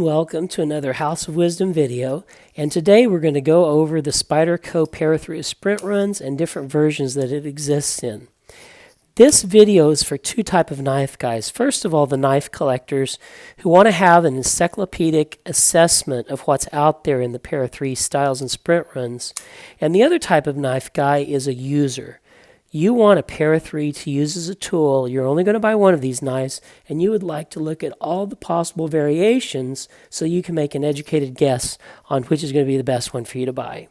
welcome to another House of Wisdom video, and today we're going to go over the Spyderco Para 3 sprint runs and different versions that it exists in. This video is for two types of knife guys. First of all, the knife collectors who want to have an encyclopedic assessment of what's out there in the Para 3 styles and sprint runs. And the other type of knife guy is a user. You want a Para 3 to use as a tool. You're only going to buy one of these knives, and you would like to look at all the possible variations so you can make an educated guess on which is going to be the best one for you to buy.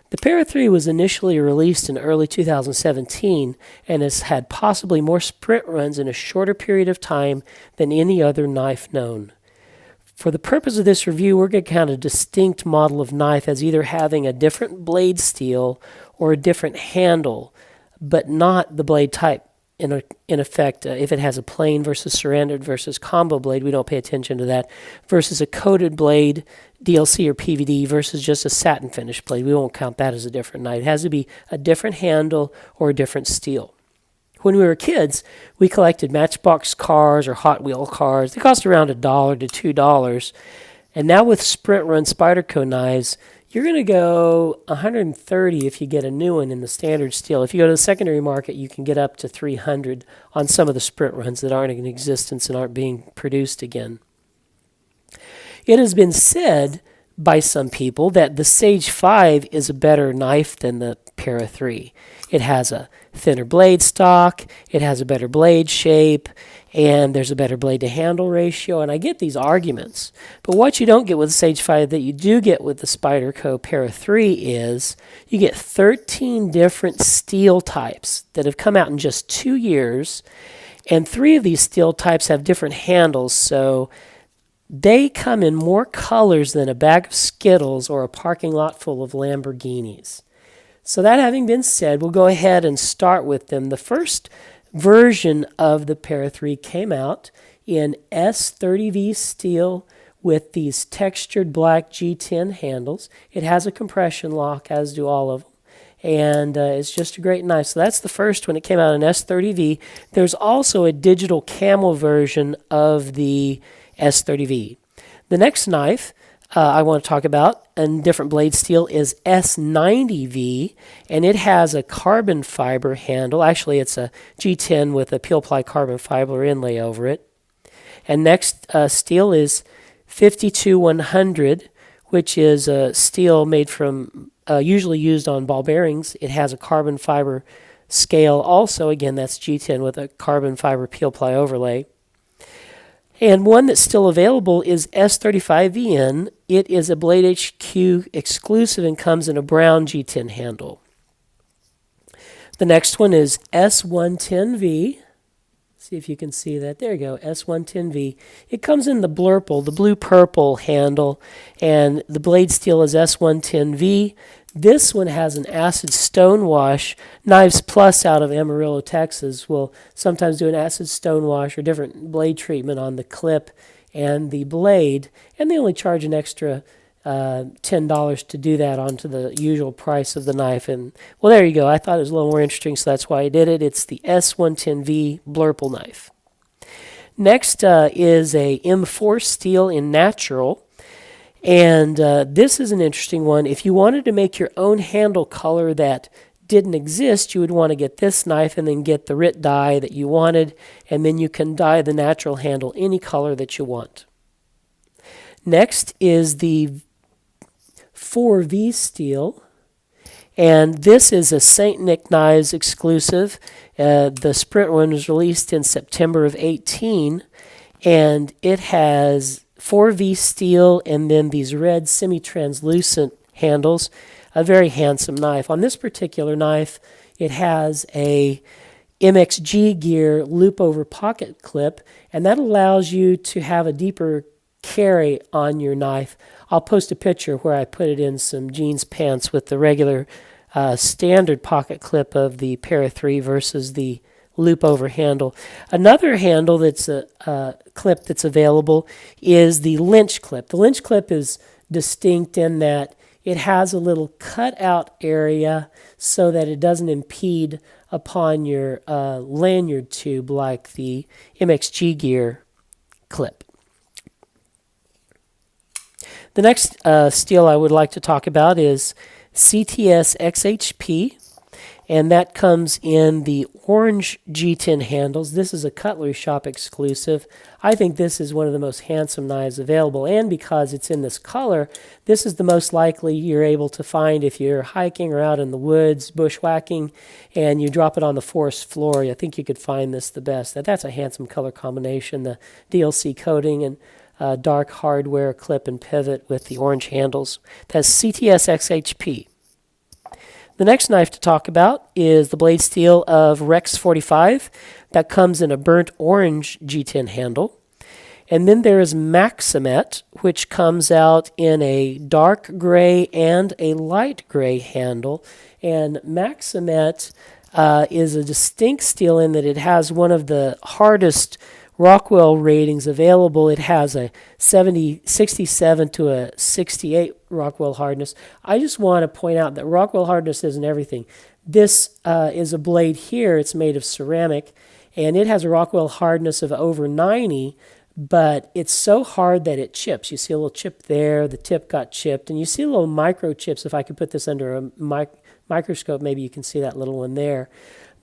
The Para 3 was initially released in early 2017 and has had possibly more sprint runs in a shorter period of time than any other knife known. For the purpose of this review, we're going to count a distinct model of knife as either having a different blade steel or a different handle, but not the blade type. In effect, if it has a plain versus surrendered versus combo blade, we don't pay attention to that, versus a coated blade, DLC or PVD, versus just a satin finish blade. We won't count that as a different knife. It has to be a different handle or a different steel. When we were kids, we collected Matchbox cars or Hot Wheel cars. They cost around $1 to $2. And now with sprint run Spyderco knives, you're going to go $130 if you get a new one in the standard steel. If you go to the secondary market, you can get up to $300 on some of the sprint runs that aren't in existence and aren't being produced again. It has been said by some people that the Sage 5 is a better knife than the Para 3. It has a thinner blade stock, it has a better blade shape, and there's a better blade to handle ratio, and I get these arguments. But what you don't get with the Sage 5 that you do get with the Spyderco Para 3 is you get 13 different steel types that have come out in just 2 years, and 3 of these steel types have different handles, so they come in more colors than a bag of Skittles or a parking lot full of Lamborghinis. So that having been said, we'll go ahead and start with them. The first version of the Para 3 came out in S30V steel with these textured black G10 handles. It has a compression lock, as do all of them. And it's just a great knife. So that's the first one. It came out in S30V. There's also a digital Camo version of the S30V. The next knife I want to talk about, and different blade steel, is S90V, and it has a carbon fiber handle. Actually, it's a G10 with a peel-ply carbon fiber inlay over it. And next steel is 52100, which is a steel made from, usually used on ball bearings. It has a carbon fiber scale also. Again, that's G10 with a carbon fiber peel-ply overlay. And one that's still available is S35VN. It is a Blade HQ exclusive and comes in a brown G10 handle. The next one is S110V. See if you can see that. There you go, S110V. It comes in the Burple, the blue-purple handle, and the blade steel is S110V. This one has an acid stonewash. Knives Plus out of Amarillo, Texas will sometimes do an acid stonewash or different blade treatment on the clip and the blade, and they only charge an extra $10 to do that onto the usual price of the knife. And well, there you go. I thought it was a little more interesting, so that's why I did it. It's the S110V Burple knife. Next is a M4 steel in natural. And this is an interesting one. If you wanted to make your own handle color that didn't exist, you would want to get this knife and then get the RIT dye that you wanted, and then you can dye the natural handle any color that you want. Next is the 4V steel, and this is a St. Nick Knives exclusive. The sprint one was released in September of 18, and it has 4V steel and then these red semi-translucent handles. A very handsome knife. On this particular knife, it has a MXG gear loop over pocket clip, and that allows you to have a deeper carry on your knife. I'll post a picture where I put it in some jeans pants with the regular standard pocket clip of the Para 3 versus the loop over handle. Another handle that's a clip that's available is the Lynch clip. The Lynch clip is distinct in that it has a little cutout area so that it doesn't impede upon your lanyard tube like the MXG gear clip. The next steel I would like to talk about is CTS-XHP, and that comes in the orange G10 handles. This is a Cutlery Shop exclusive. I think this is one of the most handsome knives available, and because it's in this color, this is the most likely you're able to find if you're hiking or out in the woods, bushwhacking, and you drop it on the forest floor. I think you could find this the best. That's a handsome color combination, the DLC coating and dark hardware clip and pivot with the orange handles. That's CTS-XHP. The next knife to talk about is the blade steel of Rex 45. That comes in a burnt orange G10 handle. And then there is Maxamet, which comes out in a dark gray and a light gray handle. And Maxamet is a distinct steel in that it has one of the hardest Rockwell ratings available. It has a 67 to a 68 Rockwell hardness. I just want to point out that Rockwell hardness isn't everything. This is a blade here. It's made of ceramic, and it has a Rockwell hardness of over 90, but it's so hard that it chips. You see a little chip there. The tip got chipped, and you see little micro chips. If I could put this under a microscope, maybe you can see that little one there.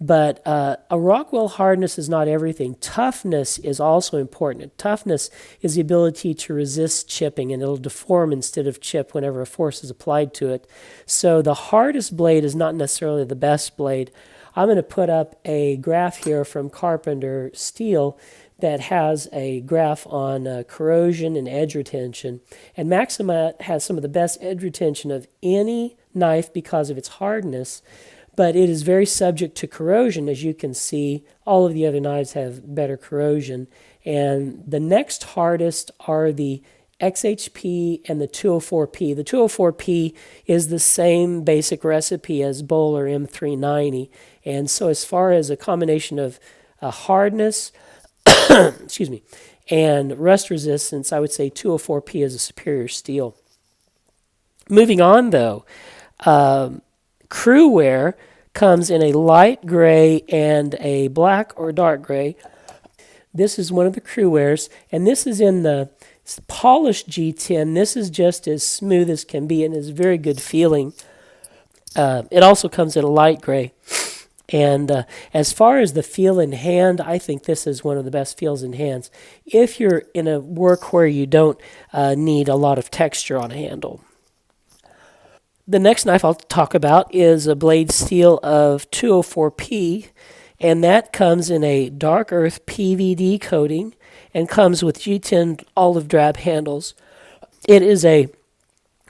But a Rockwell hardness is not everything. Toughness is also important. Toughness is the ability to resist chipping, and it'll deform instead of chip whenever a force is applied to it. So the hardest blade is not necessarily the best blade. I'm going to put up a graph here from Carpenter Steel that has a graph on corrosion and edge retention. And Maxamet has some of the best edge retention of any knife because of its hardness. But it is very subject to corrosion. As you can see, all of the other knives have better corrosion. And the next hardest are the XHP and the 204P. The 204P is the same basic recipe as Bowler M390. And so as far as a combination of hardness excuse me, and rust resistance, I would say 204P is a superior steel. Moving on, though, Cru Wear comes in a light gray and a black or dark gray. This is one of the Cru Wears, and this is in the polished G10. This is just as smooth as can be and is very good feeling. It also comes in a light gray. And as far as the feel in hand, I think this is one of the best feels in hands if you're in a work where you don't need a lot of texture on a handle. The next knife I'll talk about is a blade steel of 204P, and that comes in a dark earth PVD coating and comes with G10 olive drab handles. It is a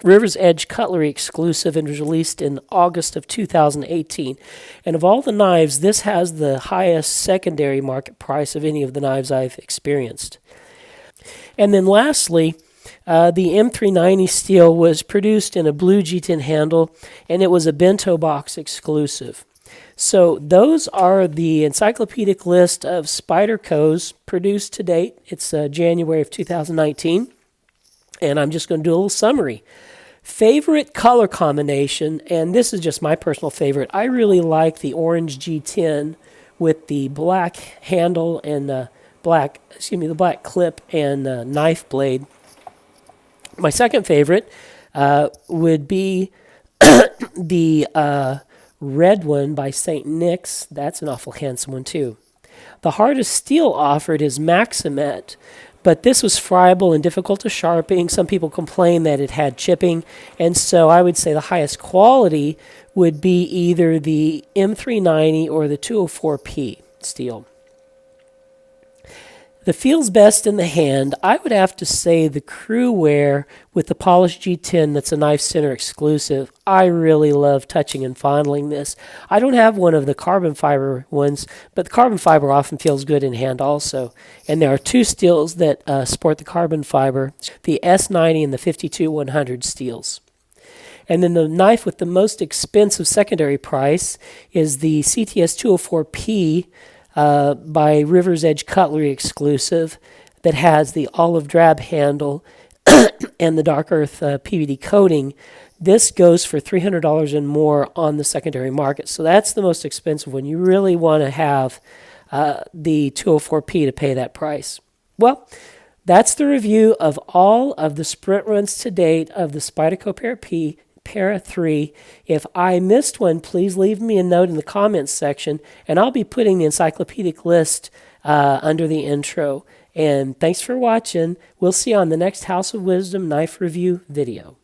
River's Edge Cutlery Exclusive and was released in August of 2018. And of all the knives, this has the highest secondary market price of any of the knives I've experienced. And then lastly, the M390 steel was produced in a blue G10 handle, and it was a Bento box exclusive. So those are the encyclopedic list of Spydercos produced to date. It's January of 2019, and I'm just going to do a little summary. Favorite color combination, and this is just my personal favorite. I really like the orange G10 with the black handle and the black clip and knife blade. My second favorite would be the red one by St. Nick's. That's an awful handsome one too. The hardest steel offered is Maxamet, but this was friable and difficult to sharpen. Some people complain that it had chipping, and so I would say the highest quality would be either the M390 or the 204P steel. The feels best in the hand, I would have to say the Cru Wear with the polished G10 that's a Knife Center exclusive. I really love touching and fondling this. I don't have one of the carbon fiber ones, but the carbon fiber often feels good in hand also. And there are two steels that sport the carbon fiber, the S90 and the 52-100 steels. And then the knife with the most expensive secondary price is the CTS-204P by River's Edge Cutlery Exclusive that has the olive drab handle and the dark earth PVD coating. This goes for $300 and more on the secondary market. So that's the most expensive one. You really want to have the 204P to pay that price. Well, That's the review of all of the sprint runs to date of the Spyderco Para 3. If I missed one, please leave me a note in the comments section, and I'll be putting the encyclopedic list under the intro. And thanks for watching. We'll see you on the next House of Wisdom knife review video.